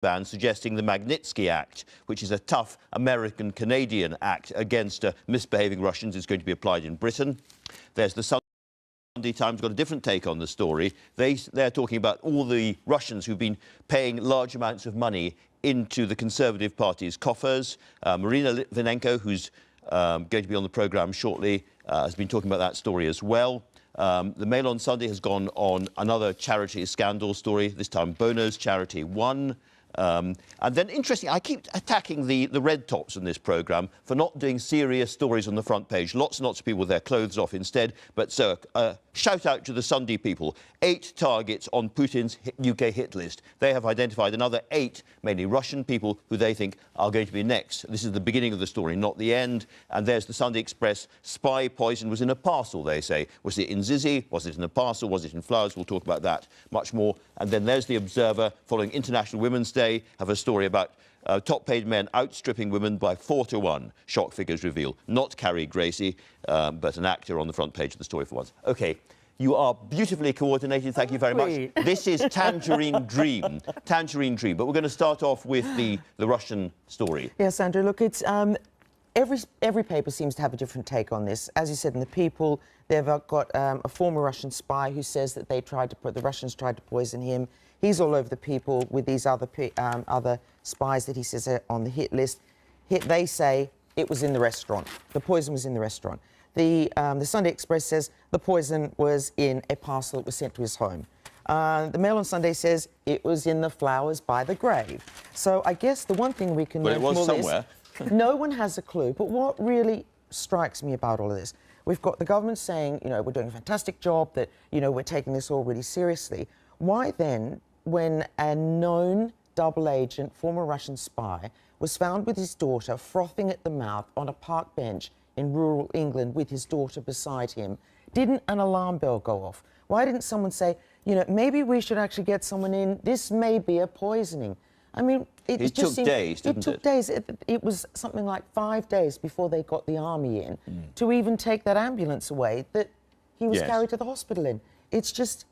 ban suggesting the Magnitsky Act, which is a tough American-Canadian act against misbehaving Russians, is going to be applied in Britain. There's the Sunday Times got a different take on the story. They're talking about all the Russians who've been paying large amounts of money into the Conservative Party's coffers. Marina Litvinenko, who's going to be on the programme shortly, has been talking about that story as well. The Mail on Sunday has gone on another charity scandal story, this time Bono's charity won. And then, interesting, I keep attacking the red tops in this programme for not doing serious stories on the front page. Lots and lots of people with their clothes off instead. But so, shout out to the Sunday people. 8 targets on Putin's UK hit list. They have identified another 8, mainly Russian people, who they think are going to be next. This is the beginning of the story, not the end. And there's the Sunday Express. Spy poison was in a parcel, they say. Was it in Zizi? Was it in a parcel? Was it in flowers? We'll talk about that much more. And then there's the Observer, following International Women's Day, have a story about top-paid men outstripping women by 4 to 1. Shock figures reveal. Not Carrie Gracie, but an actor on the front page of the story for once. OK, you are beautifully coordinated. Thank you very much. This is Tangerine Dream. Tangerine Dream. But we're going to start off with the Russian story. Yes, Andrew, look, it's... Every paper seems to have a different take on this. As you said, in the People, they've got a former Russian spy who says that the Russians tried to poison him. He's all over the People with these other spies that he says are on the hit list. They say it was in the restaurant. The poison was in the restaurant. The Sunday Express says the poison was in a parcel that was sent to his home. The Mail on Sunday says it was in the flowers by the grave. So I guess the one thing we can learn from all somewhere. this, no one has a clue. But what really strikes me about all of this, we've got the government saying, you know, we're doing a fantastic job, that, you know, we're taking this all really seriously. Why then, when a known double agent, former Russian spy, was found with his daughter frothing at the mouth on a park bench in rural England with his daughter beside him, didn't an alarm bell go off? Why didn't someone say, you know, maybe we should actually get someone in, this may be a poisoning? I mean, it just took days, didn't it? It took days. It was something like 5 days before they got the army in to even take that ambulance away that he was carried to the hospital in. It just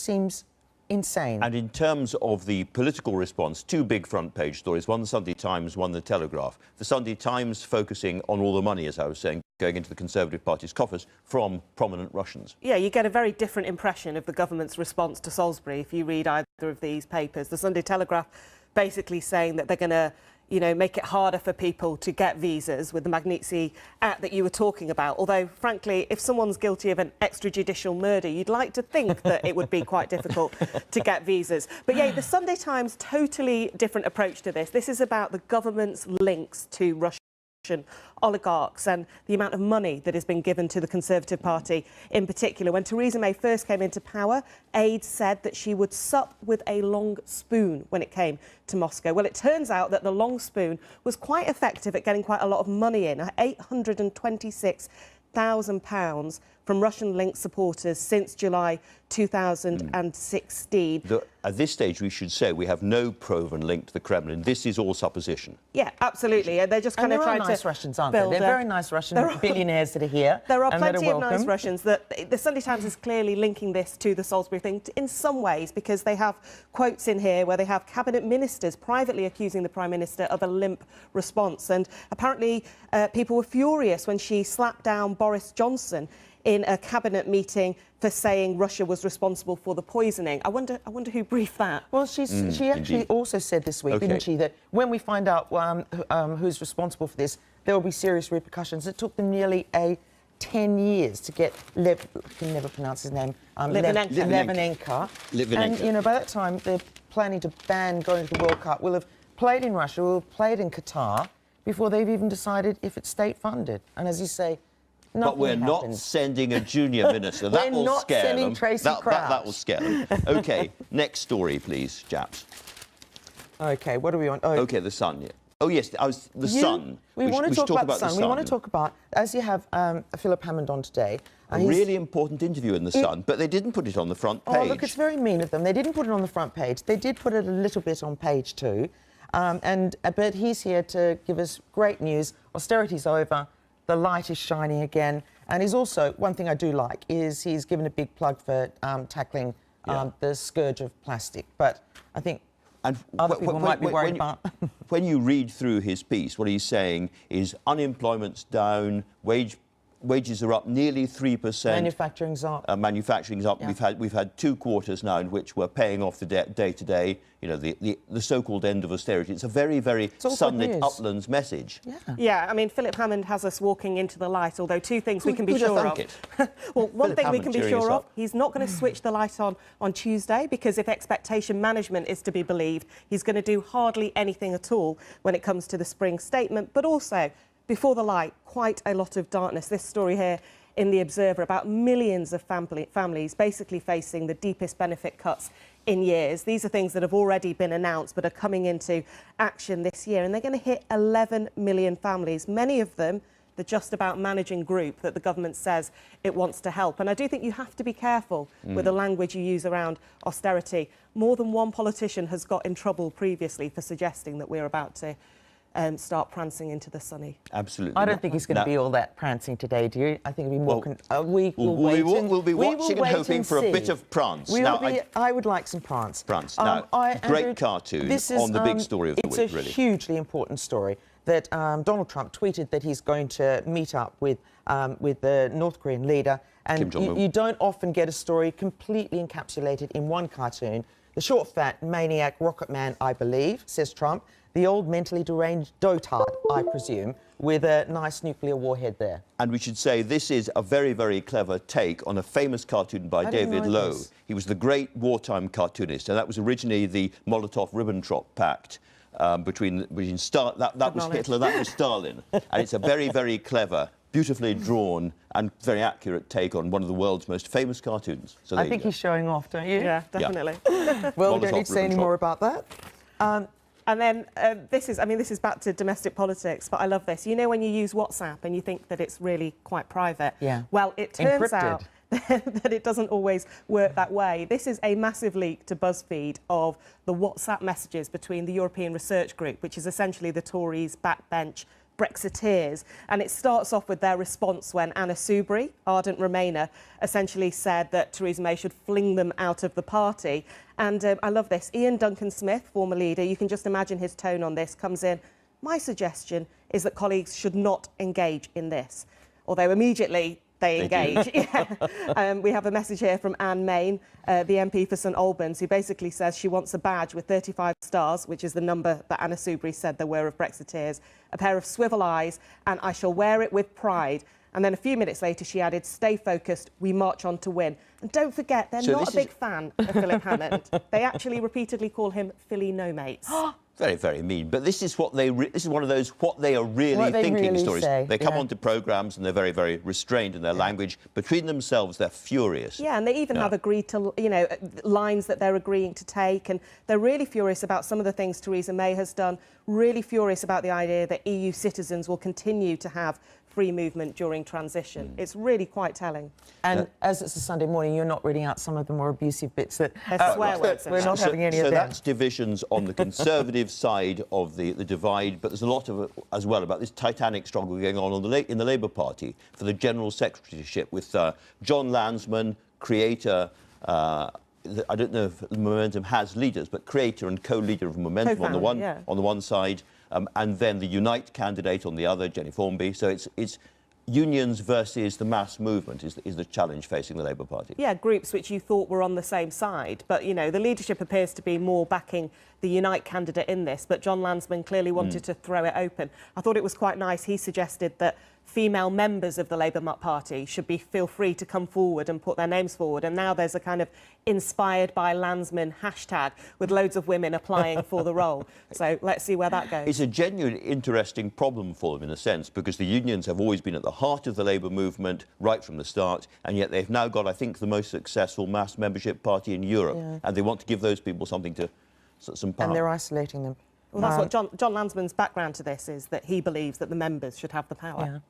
seems insane. And in terms of the political response, 2 big front-page stories, one the Sunday Times, one the Telegraph. The Sunday Times focusing on all the money, as I was saying, going into the Conservative Party's coffers from prominent Russians. Yeah, you get a very different impression of the government's response to Salisbury if you read either of these papers. The Sunday Telegraph basically saying that they're going to, you know, make it harder for people to get visas with the Magnitsky Act that you were talking about. Although, frankly, if someone's guilty of an extrajudicial murder, you'd like to think that it would be quite difficult to get visas. But yeah, the Sunday Times, totally different approach to this. This is about the government's links to Russia. Oligarchs and the amount of money that has been given to the Conservative Party in particular. When Theresa May first came into power, aides said that she would sup with a long spoon when it came to Moscow. Well, it turns out that the long spoon was quite effective at getting quite a lot of money in, £826,000 from Russian-linked supporters since July 2016. At this stage, we should say we have no proven link to the Kremlin. This is all supposition. Yeah, absolutely. And they're just kind of trying to... They're nice Russians, aren't they? They're very nice Russian billionaires that are here. There are plenty of nice Russians. That the Sunday Times is clearly linking this to the Salisbury thing in some ways, because they have quotes in here where they have cabinet ministers privately accusing the Prime Minister of a limp response. And apparently people were furious when she slapped down Boris Johnson in a cabinet meeting for saying Russia was responsible for the poisoning. I wonder who briefed that. Well, she actually also said this week, didn't she, that when we find out who's responsible for this, there will be serious repercussions. It took them nearly 10 years to get I can never pronounce his name. Litvinenko. And, you know, by that time, they're planning to ban going to the World Cup. We'll have played in Russia, we'll have played in Qatar, before they've even decided if it's state-funded. And as you say, but we're not sending a junior minister. That will scare them. That will scare them. OK, next story, please, chaps. OK, what do we want? Oh, OK, the Sun. Yeah. Oh, yes, the Sun. We want to talk about the Sun. We want to talk about, as you have Philip Hammond on today. A really important interview in the Sun, but they didn't put it on the front page. Oh, look, it's very mean of them. They didn't put it on the front page. They did put it a little bit on page 2. But he's here to give us great news. Austerity's over. The light is shining again. And he's also, one thing I do like, is he's given a big plug for tackling the scourge of plastic. But I think And other people might be worried about. When you read through his piece, what he's saying is unemployment's down, wages are up nearly 3%. Manufacturing's up. Manufacturing's up. Yeah. We've had 2 quarters now in which we're paying off the debt day to day. You know, the so-called end of austerity. It's a very, very sunlit uplands message. Yeah. Yeah, I mean, Philip Hammond has us walking into the light, although two things we can be Who'd have sure of. thunk it? Well, one Philip thing we Hammond can be cheering us sure of, up. he's not going to switch the light on Tuesday, because if expectation management is to be believed, he's going to do hardly anything at all when it comes to the spring statement. But also, before the light, quite a lot of darkness. This story here in The Observer about millions of families basically facing the deepest benefit cuts in years. These are things that have already been announced but are coming into action this year, and they're going to hit 11 million families, many of them the just about managing group that the government says it wants to help. And I do think you have to be careful with the language you use around austerity. More than one politician has got in trouble previously for suggesting that we're about to start prancing into the sunny. Absolutely. I don't think he's going to be all that prancing today, do you? I think it'll be more... We'll be watching and hoping for a bit of prance. I would like some prance. Now, great cartoon on the big story of the week, really. It's a hugely important story that Donald Trump tweeted that he's going to meet up with the North Korean leader. And you don't often get a story completely encapsulated in one cartoon. The short, fat maniac rocket man, I believe, says Trump. The old mentally deranged dotard, I presume, with a nice nuclear warhead there. And we should say this is a very, very clever take on a famous cartoon by David Lowe. He was the great wartime cartoonist, and that was originally the Molotov-Ribbentrop Pact between Stalin. That was Hitler, that was Stalin. And it's a very, very clever, beautifully drawn and very accurate take on one of the world's most famous cartoons. So I think he's showing off, don't you? Yeah, definitely. Well, we don't need to say any more about that. And then this is back to domestic politics, but I love this. You know, when you use WhatsApp and you think that it's really quite private. Yeah. Well, it turns Encrypted. out that it doesn't always work that way. This is a massive leak to BuzzFeed of the WhatsApp messages between the European Research Group, which is essentially the Tories' backbench Brexiteers. And it starts off with their response when Anna Soubry, ardent Remainer, essentially said that Theresa May should fling them out of the party. And I love this. Ian Duncan-Smith, former leader, you can just imagine his tone on this, comes in. My suggestion is that colleagues should not engage in this. Although immediately they engage. Yeah. We have a message here from Anne Main, the MP for St Albans, who basically says she wants a badge with 35 stars, which is the number that Anna Soubry said there were of Brexiteers, a pair of swivel eyes, and I shall wear it with pride. And then a few minutes later, she added, stay focused, we march on to win. And don't forget, they're not a big fan of Philip Hammond. They actually repeatedly call him Philly No Mates. Very, very mean. But this is what this is one of those what they are really thinking stories. They come onto programmes and they're very, very restrained in their language. Between themselves, they're furious. Yeah, and they even have agreed to, you know, lines that they're agreeing to take. And they're really furious about some of the things Theresa May has done, really furious about the idea that EU citizens will continue to have free movement during transition. It's really quite telling. And as it's a Sunday morning, you're not reading out some of the more abusive bits that swear words. We're not having any of them. So that's divisions on the Conservative side of the divide, but there's a lot of it as well about this titanic struggle going on in the Labour Party for the General Secretaryship with John Lansman, creator, I don't know if Momentum has leaders, but creator and co-leader of Momentum on the one side, and then the Unite candidate on the other, Jenny Formby. So it's unions versus the mass movement is the challenge facing the Labour Party. Yeah, groups which you thought were on the same side. But, you know, the leadership appears to be more backing the Unite candidate in this. But John Lansman clearly wanted to throw it open. I thought it was quite nice. He suggested that female members of the Labour Party should feel free to come forward and put their names forward. And now there's a kind of inspired by Lansman hashtag with loads of women applying for the role. So let's see where that goes. It's a genuine, interesting problem for them in a sense, because the unions have always been at the heart of the Labour movement right from the start, and yet they've now got, I think, the most successful mass membership party in Europe, and they want to give those people some power. And they're isolating them. Well, that's what John Lansman's background to this is, that he believes that the members should have the power.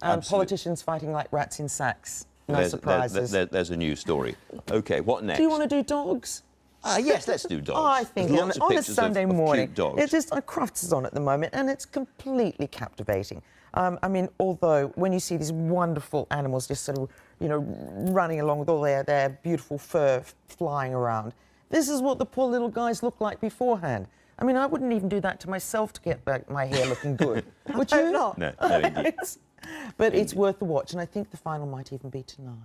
Yeah. Politicians fighting like rats in sacks. No surprises. There's a new story. OK, what next? Do you want to do dogs? Yes, let's do dogs. I think on a Sunday morning, it's just Crufts is on at the moment, and it's completely captivating. I mean, although when you see these wonderful animals just sort of, you know, running along with all their beautiful fur flying around, This is what the poor little guys look like beforehand. I mean, I wouldn't even do that to myself to get back my hair looking good. Would you? Not. No, no, indeed. But it's worth the watch, and I think the final might even be tonight.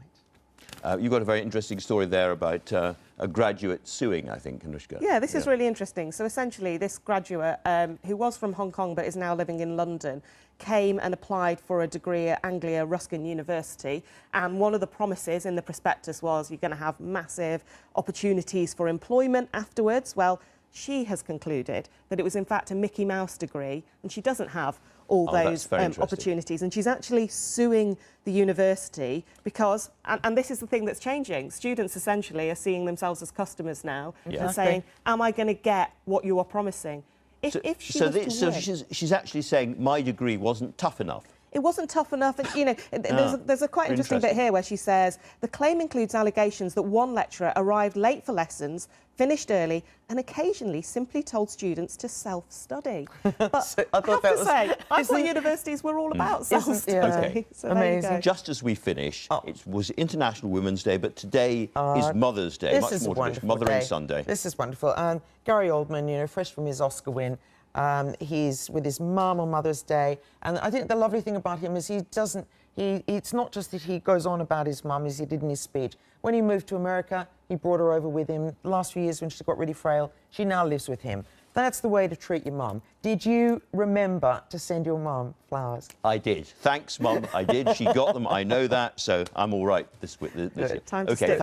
You've got a very interesting story there about a graduate suing, I think, Anushka. Yeah, this is really interesting. So essentially, this graduate, who was from Hong Kong but is now living in London, came and applied for a degree at Anglia Ruskin University. And one of the promises in the prospectus was you're going to have massive opportunities for employment afterwards. Well, she has concluded that it was in fact a Mickey Mouse degree, and she doesn't have all those opportunities, and she's actually suing the university because, and this is the thing that's changing, students essentially are seeing themselves as customers now and saying, am I going to get what you are promising? She's actually saying my degree wasn't tough enough. It wasn't tough enough. And, you know, there's a quite interesting bit here where she says, the claim includes allegations that one lecturer arrived late for lessons, finished early, and occasionally simply told students to self-study. But So, I have to say, I thought universities were all about self-study. Okay. So amazing. Just as we finish, it was International Women's Day, but today is Mother's Day. This Much is more a wonderful Mothering day. Sunday. This is wonderful. Gary Oldman, you know, fresh from his Oscar win, he's with his mum on Mother's Day, and I think the lovely thing about him is it's not just that he goes on about his mum as he did in his speech. When he moved to America, he brought her over with him. The last few years when she got really frail, she now lives with him. That's the way to treat your mum. Did you remember to send your mum flowers? I did. Thanks, Mum. I did. She got them. I know that, so I'm all right this year. Time to stick